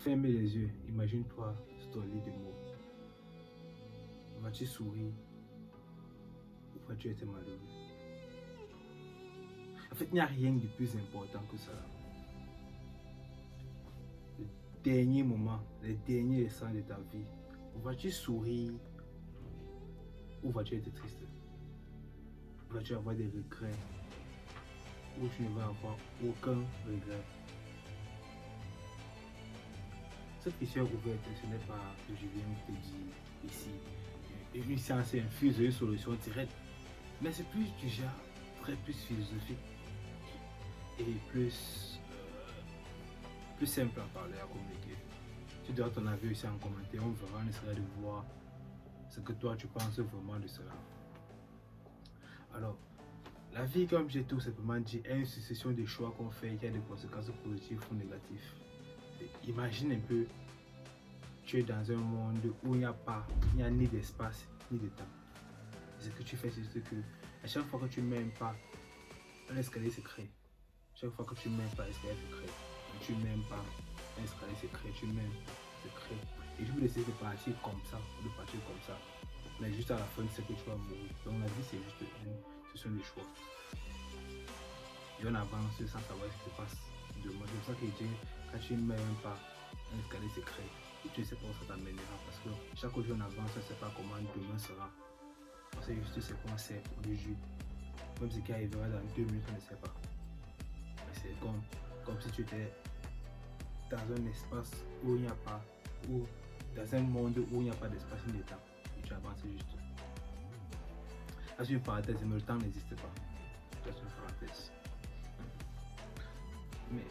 Ferme les yeux, imagine-toi sur ton lit de mort. Vas-tu sourire ou vas-tu être malheureux? En fait, il n'y a rien de plus important que ça. Le dernier moment, les derniers instants de ta vie, vas-tu sourire ou vas-tu être triste? Vas-tu avoir des regrets ou tu ne vas avoir aucun regret? Cette question est ouverte, ce n'est pas que je viens te dire ici une science infuse, une solution directe, mais c'est plus du genre très plus philosophique et plus simple à parler, à communiquer. Tu donnes ton avis aussi en commentaire, on verra, on essaiera de voir ce que toi tu penses vraiment de cela. Alors, la vie, comme j'ai tout simplement dit, est une succession de choix qu'on fait qui a des conséquences positives ou négatives. Imagine un peu, tu es dans un monde où il n'y a ni d'espace ni de temps. Ce que tu fais, c'est juste que à chaque fois que tu mets un pas, un escalier se crée. Chaque fois que tu mets un pas, l'escalier se crée. Quand tu mets un pas, un escalier se crée. Tu mets un pas, se crée. Et tu peux décider de partir comme ça, ou de partir comme ça. Mais juste à la fin, tu sais que tu vas mourir. Donc la vie, c'est juste ce sont des choix. Et on avance sans savoir ce qui se passe demain. C'est pour ça que je dis, quand tu mets un pas, un escalier se crée. Et tu ne sais pas où ça t'amènera. Parce que chaque jour on avance, on ne sait pas comment demain sera. C'est juste ce qu'on sait aujourd'hui. Même ce qui arrivera dans 2 minutes, on ne sait pas. C'est comme si tu étais dans un espace où il n'y a pas, ou dans un monde où il n'y a pas d'espace ni de temps. Et tu avances juste. Là, c'est une parenthèse, mais le temps n'existe pas. C'est une parenthèse. Mais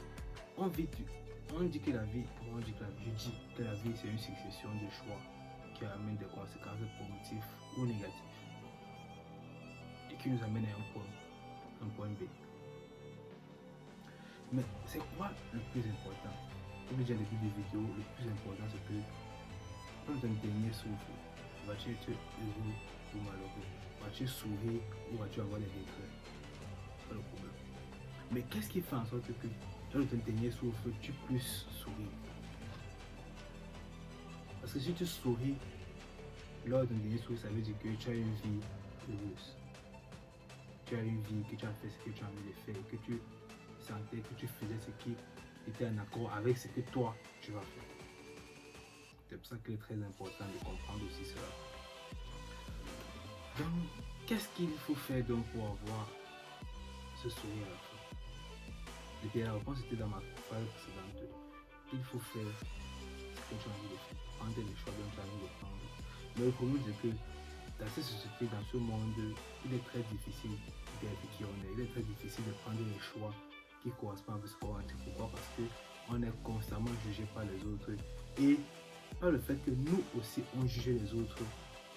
on dit que la vie, je dis que la vie c'est une succession de choix qui amène des conséquences positives ou négatives et qui nous amène à un point B. Mais c'est quoi le plus important? Comme je disais au début des vidéos, le plus important c'est que dans ton dernier souffle, vas-tu être heureux ou malheureux? Vas-tu sourire ou vas-tu avoir des regrets? C'est pas le problème. Mais qu'est-ce qui fait en sorte que dans ton dernier souffle, tu puisses sourire? Parce que si tu souris lors de ton dernier souffle, ça veut dire que tu as une vie heureuse. Tu as une vie, que tu as fait ce que tu as envie de faire, que tu sentais que tu faisais ce qui était en accord avec ce que toi tu vas faire. C'est pour ça qu'il est très important de comprendre aussi cela. Donc, qu'est-ce qu'il faut faire donc pour avoir ce sourire à la fin? Et puis la réponse était dans ma phrase précédente. Il faut faire ce que tu as envie de faire, prendre les choix dont tu as envie de prendre. Mais le problème c'est que dans cette société, dans ce monde, il est très difficile d'être qui on est. Il est très difficile de prendre les choix qui correspondent à ce qu'on a. Pourquoi? Parce qu'on est constamment jugé par les autres et par le fait que nous aussi on juge les autres.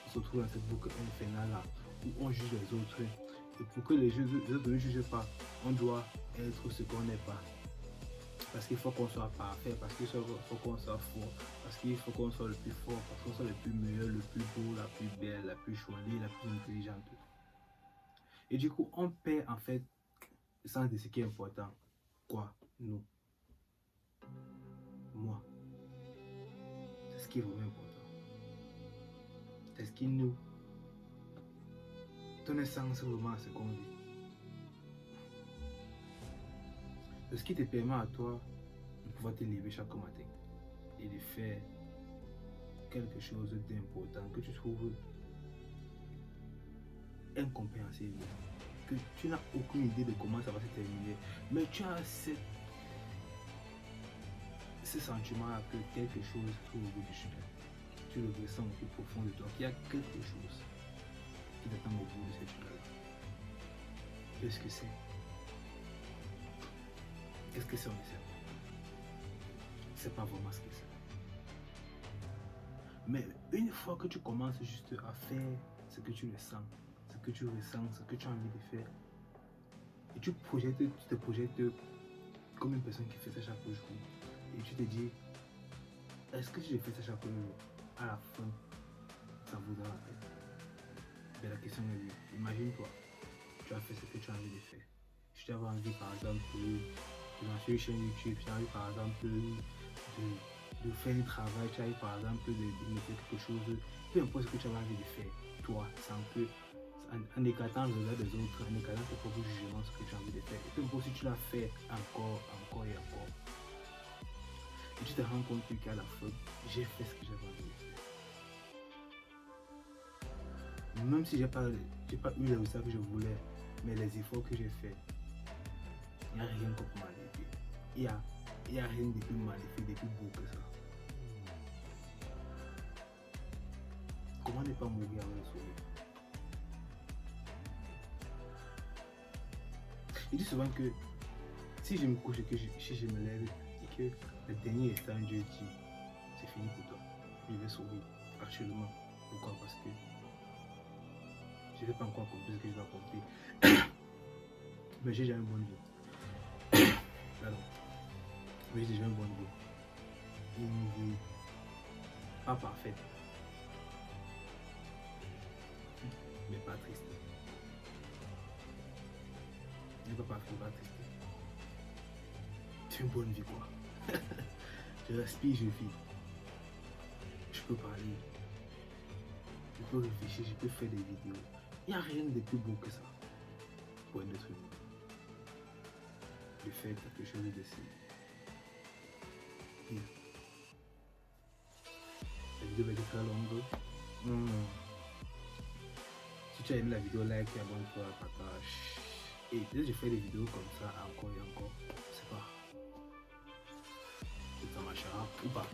On se retrouve dans cette boucle infernale là où on juge les autres. Et pour que les autres ne jugent pas, on doit être ce qu'on n'est pas. Parce qu'il faut qu'on soit parfait, parce qu'il faut qu'on soit fort, parce qu'il faut qu'on soit le plus fort, parce qu'on soit le plus meilleur, le plus beau, la plus belle, la plus jolie, la plus intelligente. Et du coup, on perd en fait le sens de ce qui est important. Quoi? Nous. Moi. C'est ce qui est vraiment important. C'est ce qui nous donne un sens vraiment à ce qu'on vit. C'est ce qui te permet à toi de pouvoir te lever chaque matin et de faire quelque chose d'important que tu trouves incompréhensible, que tu n'as aucune idée de comment ça va se terminer, mais tu as ce sentiment que quelque chose trouve au bout du chemin. Tu le ressens au plus profond de toi, qu'il y a quelque chose qui t'attend au bout de cette chemin-là. Qu'est-ce que c'est? Qu'est-ce que c'est? On ne sait pas. C'est pas vraiment ce que c'est. Mais une fois que tu commences juste à faire ce que tu ressens, ce que tu ressens, ce que tu as envie de faire, et tu te projettes comme une personne qui fait ça chaque jour, et tu te dis, est-ce que si je fais ça chaque jour, à la fin, ça vaudra la peine? Mais la question est, imagine-toi, tu as fait ce que tu as envie de faire. Si tu avais envie, par exemple, de lancer une chaîne YouTube, tu as envie, par exemple, de faire un travail, tu as eu par exemple de faire quelque chose, peu importe ce que tu as envie de faire, toi, sans que, en écartant le regard des autres, en écartant tes propres jugements, ce que tu as envie de faire, et peu importe si tu l'as fait encore et encore, et tu te rends compte qu'à la fin, j'ai fait ce que j'avais envie de faire. Même si j'ai pas eu les résultats que je voulais, mais les efforts que j'ai faits, il n'y a rien comme magnifique. Il y a rien de plus magnifique, de plus beau que ça. Comment ne pas mourir avec le sourire? Il dit souvent que si je me couche et que si je me lève et que le dernier instant Dieu dit c'est fini pour toi, je vais sourire actuellement. Pourquoi? Parce que je n'ai pas encore compris ce que je dois accomplir. Mais j'ai déjà une bonne vie. Pardon. Mais j'ai déjà une bonne vie. Une vie pas parfaite, mais pas triste. Elle n'est pas parfaite, pas triste. C'est une bonne vie quoi. Je respire, je vis. Je peux parler. Je peux réfléchir, je peux faire des vidéos. Il n'y a rien de plus beau que ça pour un être humain. De faire quelque chose de si bien. La vidéo va être très longue. Si tu as aimé la vidéo, like, abonne-toi, partage. Et peut-être je fais des vidéos comme ça encore et encore. Je sais pas. Ça marchera ou pas.